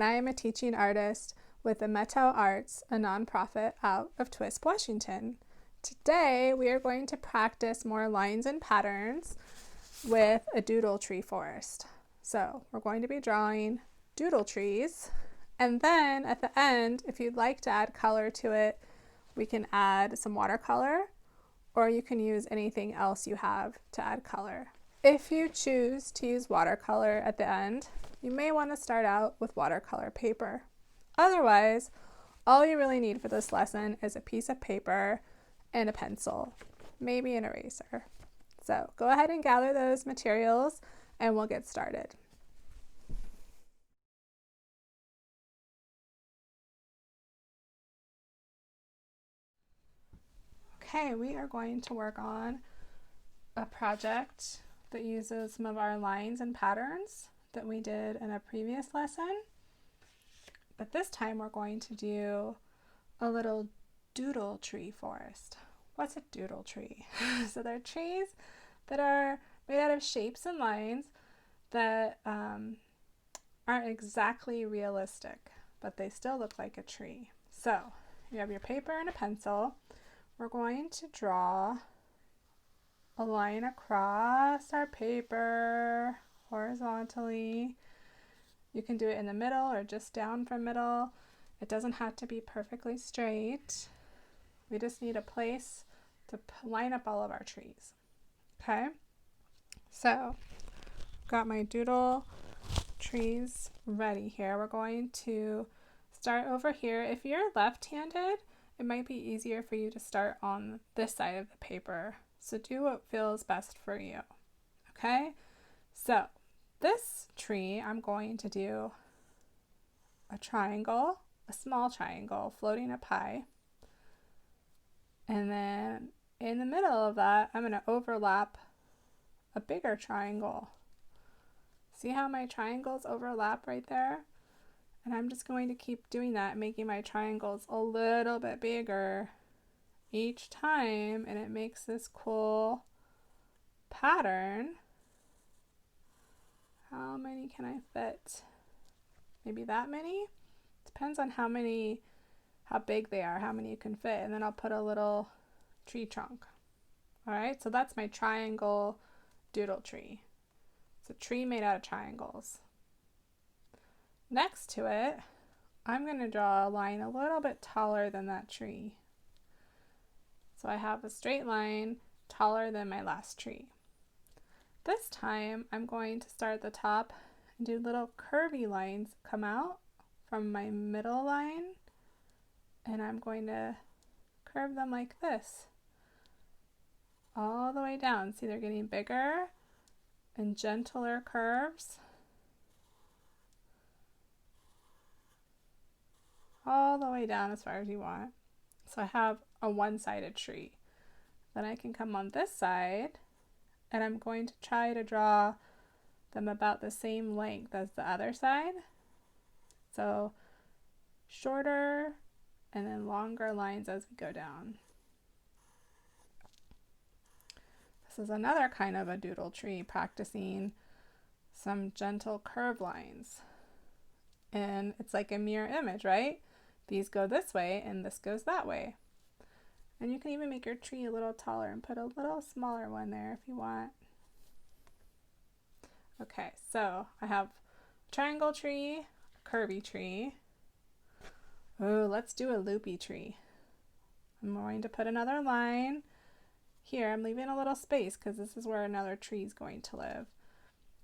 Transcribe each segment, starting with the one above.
and I am a teaching artist with the Meadow Arts, a nonprofit out of Twisp, Washington. Today we are going to practice more lines and patterns with a Doodle Tree Forest. So we're going to be drawing doodle trees, and then at the end, if you'd like to add color to it, we can add some watercolor, or you can use anything else you have to add color. If you choose to use watercolor at the end, you may want to start out with watercolor paper. Otherwise, all you really need for this lesson is a piece of paper and a pencil, maybe an eraser. So go ahead and gather those materials and we'll get started. Okay, we are going to work on a project that uses some of our lines and patterns that we did in a previous lesson. But this time we're going to do a little doodle tree forest. What's a doodle tree? So they're trees that are made out of shapes and lines that aren't exactly realistic, but they still look like a tree. So you have your paper and a pencil. We're going to draw a line across our paper horizontally. You can do it in the middle or just down from middle. It doesn't have to be perfectly straight. We just need a place to line up all of our trees. Okay, so got my doodle trees ready here. We're going to start over here. If you're left-handed, it might be easier for you to start on this side of the paper. So do what feels best for you. Okay, so this tree, I'm going to do a triangle, a small triangle floating up high. And then in the middle of that, I'm going to overlap a bigger triangle. See how my triangles overlap right there? And I'm just going to keep doing that, making my triangles a little bit bigger each time, and it makes this cool pattern. How many can I fit? Maybe that many? Depends on how big they are, how many you can fit. And then I'll put a little tree trunk. All right, so that's my triangle doodle tree. It's a tree made out of triangles. Next to it, I'm going to draw a line a little bit taller than that tree. So I have a straight line taller than my last tree. This time, I'm going to start at the top and do little curvy lines come out from my middle line, and I'm going to curve them like this all the way down. See, they're getting bigger and gentler curves all the way down as far as you want. So I have a one-sided tree. Then I can come on this side, and I'm going to try to draw them about the same length as the other side. So shorter and then longer lines as we go down. This is another kind of a doodle tree, practicing some gentle curve lines. And it's like a mirror image, right? These go this way and this goes that way. And you can even make your tree a little taller and put a little smaller one there if you want. Okay, so I have a triangle tree, a curvy tree. Oh, let's do a loopy tree. I'm going to put another line here. I'm leaving a little space because this is where another tree is going to live.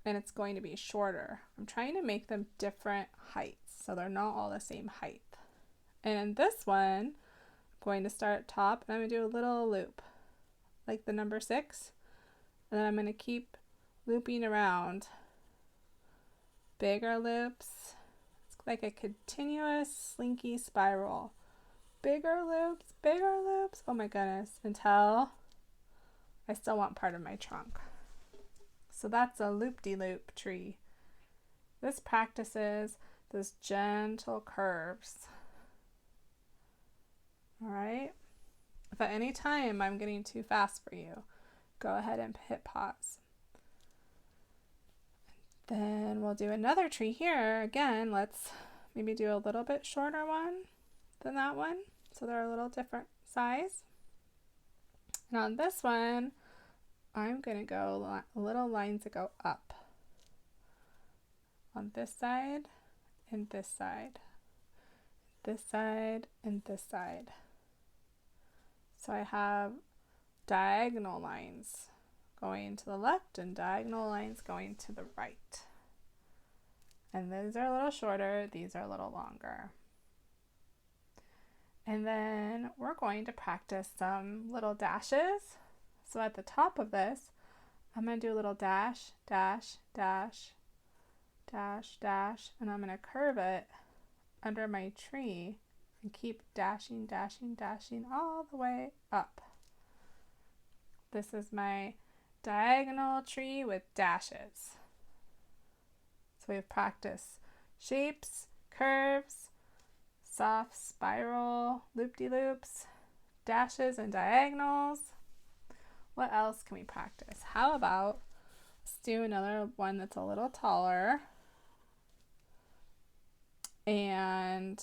And it's going to be shorter. I'm trying to make them different heights so they're not all the same height. And in this one, I'm going to start at top and I'm going to do a little loop, like the number 6. And then I'm going to keep looping around. Bigger loops. It's like a continuous slinky spiral. Bigger loops, bigger loops. Oh my goodness, until I still want part of my trunk. So that's a loop-de-loop tree. This practices those gentle curves. All right. If at any time I'm getting too fast for you, go ahead and hit pause. Then we'll do another tree here. Again, let's maybe do a little bit shorter one than that one, so they're a little different size. And on this one, I'm going to go little lines that go up on this side and this side, this side and this side. So I have diagonal lines going to the left and diagonal lines going to the right. And these are a little shorter, these are a little longer. And then we're going to practice some little dashes. So at the top of this, I'm going to do a little dash, dash, dash, dash, dash, and I'm going to curve it under my tree and keep dashing, dashing, dashing all the way up. This is my diagonal tree with dashes. So we've practiced shapes, curves, soft spiral, loop-de-loops, dashes and diagonals. What else can we practice? How about let's do another one that's a little taller. And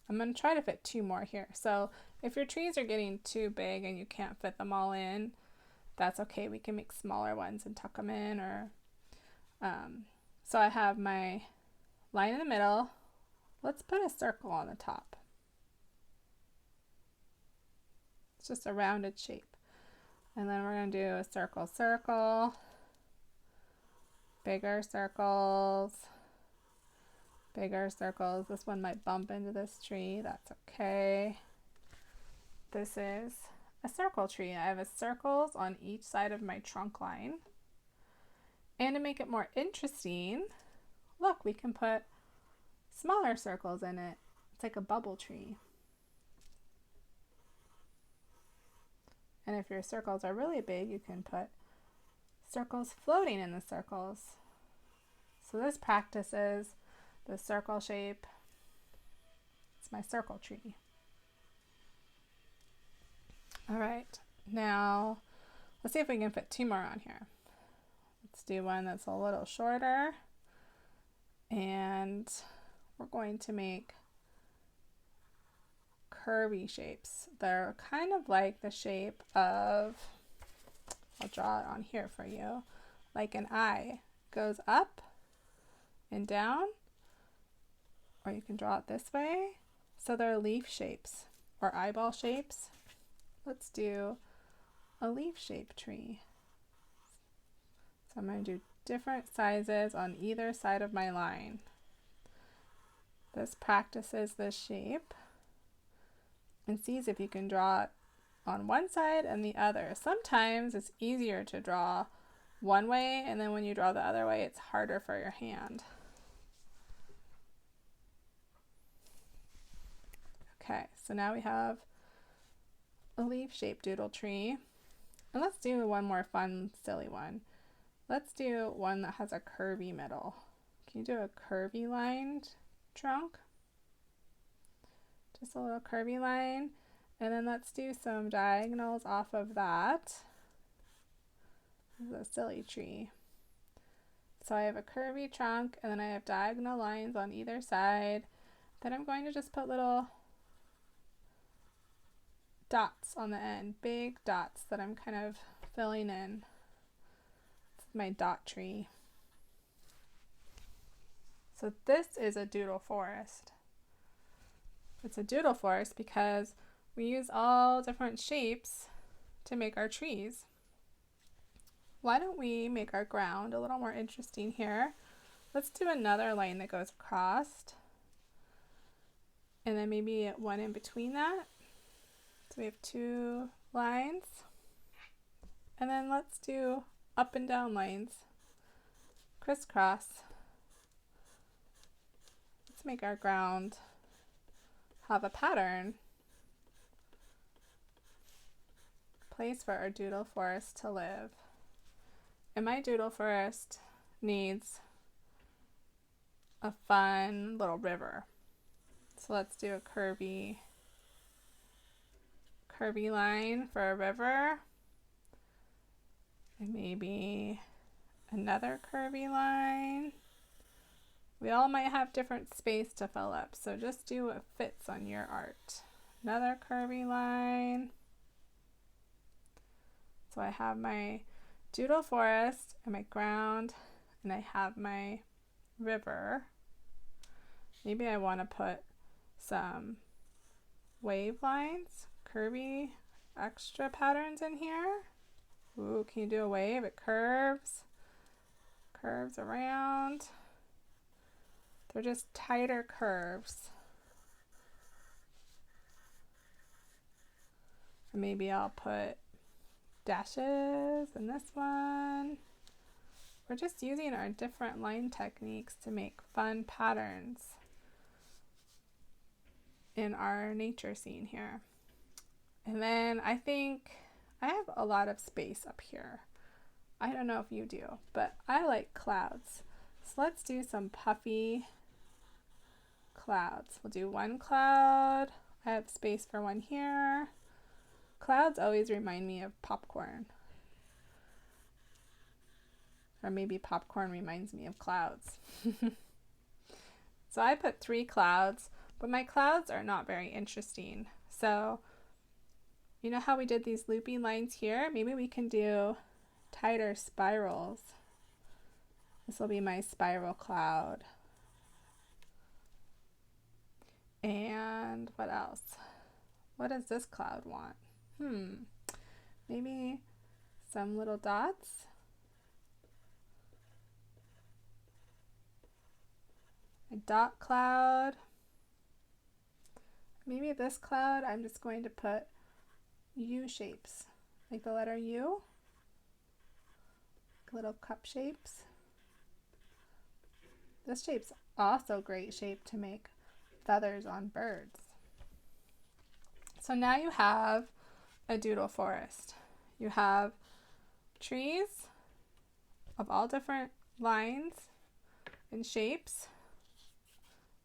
I'm going to try to fit 2 more here. So if your trees are getting too big and you can't fit them all in, that's okay. We can make smaller ones and tuck them in. Or so I have my line in the middle. Let's put a circle on the top. It's just a rounded shape. And then we're going to do a circle, circle, bigger circles, bigger circles. This one might bump into this tree. That's okay. This is a circle tree. I have circles on each side of my trunk line. And to make it more interesting, look, we can put smaller circles in it. It's like a bubble tree. And if your circles are really big, you can put circles floating in the circles. So this practices the circle shape. It's my circle tree. All right, now let's see if we can fit 2 more on here. Let's do one that's a little shorter, and we're going to make curvy shapes. They're kind of like the shape of, I'll draw it on here for you, like an eye. Goes up and down, or you can draw it this way. So they're leaf shapes or eyeball shapes. Let's do a leaf-shaped tree. So I'm going to do different sizes on either side of my line. This practices this shape and sees if you can draw it on one side and the other. Sometimes it's easier to draw one way, and then when you draw the other way, it's harder for your hand. Okay, so now we have a leaf-shaped doodle tree. And let's do one more fun, silly one. Let's do one that has a curvy middle. Can you do a curvy lined trunk? Just a little curvy line. And then let's do some diagonals off of that. This is a silly tree. So I have a curvy trunk, and then I have diagonal lines on either side. Then I'm going to just put little dots on the end, big dots that I'm kind of filling in. This is my dot tree. So this is a doodle forest. It's a doodle forest because we use all different shapes to make our trees. Why don't we make our ground a little more interesting here? Let's do another line that goes across, and then maybe one in between that. So we have 2 lines, and then let's do up and down lines, crisscross. Let's make our ground have a pattern, place for our doodle forest to live. And my doodle forest needs a fun little river. So let's do a curvy line for a river, and maybe another curvy line We all might have different space to fill up, so just do what fits on your art. Another curvy line. So I have my Doodle Forest and my ground, and I have my river. Maybe I want to put some wave lines, curvy extra patterns in here. Ooh, can you do a wave? It curves around. They're just tighter curves. And maybe I'll put dashes in this one. We're just using our different line techniques to make fun patterns in our nature scene here. And then I think I have a lot of space up here. I don't know if you do, but I like clouds. So let's do some puffy clouds. We'll do one cloud. I have space for one here. Clouds always remind me of popcorn. Or maybe popcorn reminds me of clouds. So I put 3 clouds, but my clouds are not very interesting. So you know how we did these loopy lines here? Maybe we can do tighter spirals. This will be my spiral cloud. And what else? What does this cloud want? Maybe some little dots. A dot cloud. Maybe this cloud I'm just going to put U shapes, like the letter U, little cup shapes. This shape's also a great shape to make feathers on birds. So now you have a doodle forest. You have trees of all different lines and shapes,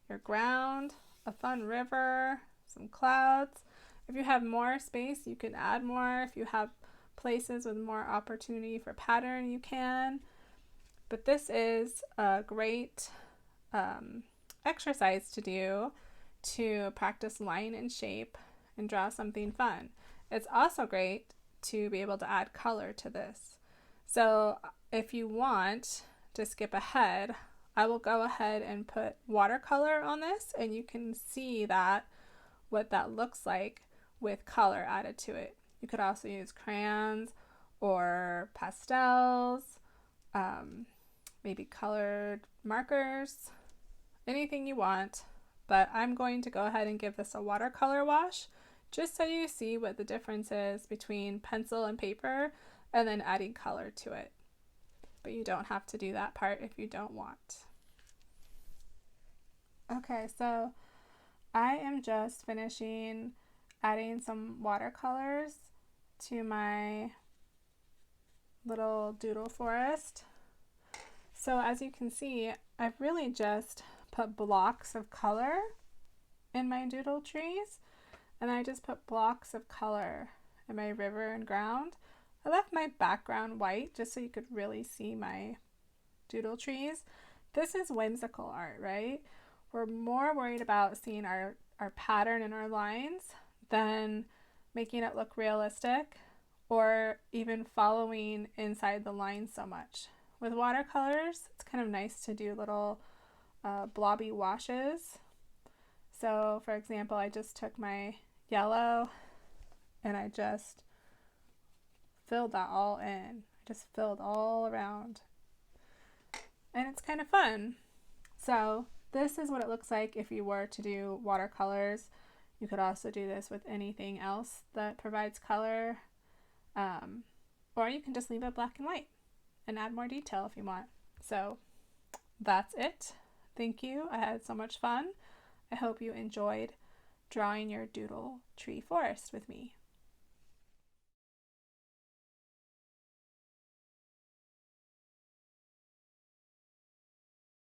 your ground, a fun river, some clouds. If you have more space, you can add more. If you have places with more opportunity for pattern, you can. But this is a great exercise to do to practice line and shape and draw something fun. It's also great to be able to add color to this. So if you want to skip ahead, I will go ahead and put watercolor on this, and you can see that what that looks like with color added to it. You could also use crayons or pastels, maybe colored markers, anything you want. But I'm going to go ahead and give this a watercolor wash just so you see what the difference is between pencil and paper and then adding color to it. But you don't have to do that part if you don't want. Okay, so I am just finishing adding some watercolors to my little doodle forest. So as you can see, I've really just put blocks of color in my doodle trees, and I just put blocks of color in my river and ground. I left my background white just so you could really see my doodle trees. This is whimsical art, right? We're more worried about seeing our pattern and our lines than making it look realistic or even following inside the lines so much. With watercolors, it's kind of nice to do little blobby washes. So for example, I just took my yellow and I just filled that all in. I just filled all around. And it's kind of fun. So this is what it looks like if you were to do watercolors. You could also do this with anything else that provides color. Or you can just leave it black and white and add more detail if you want. So that's it. Thank you. I had so much fun. I hope you enjoyed drawing your Doodle Tree Forest with me.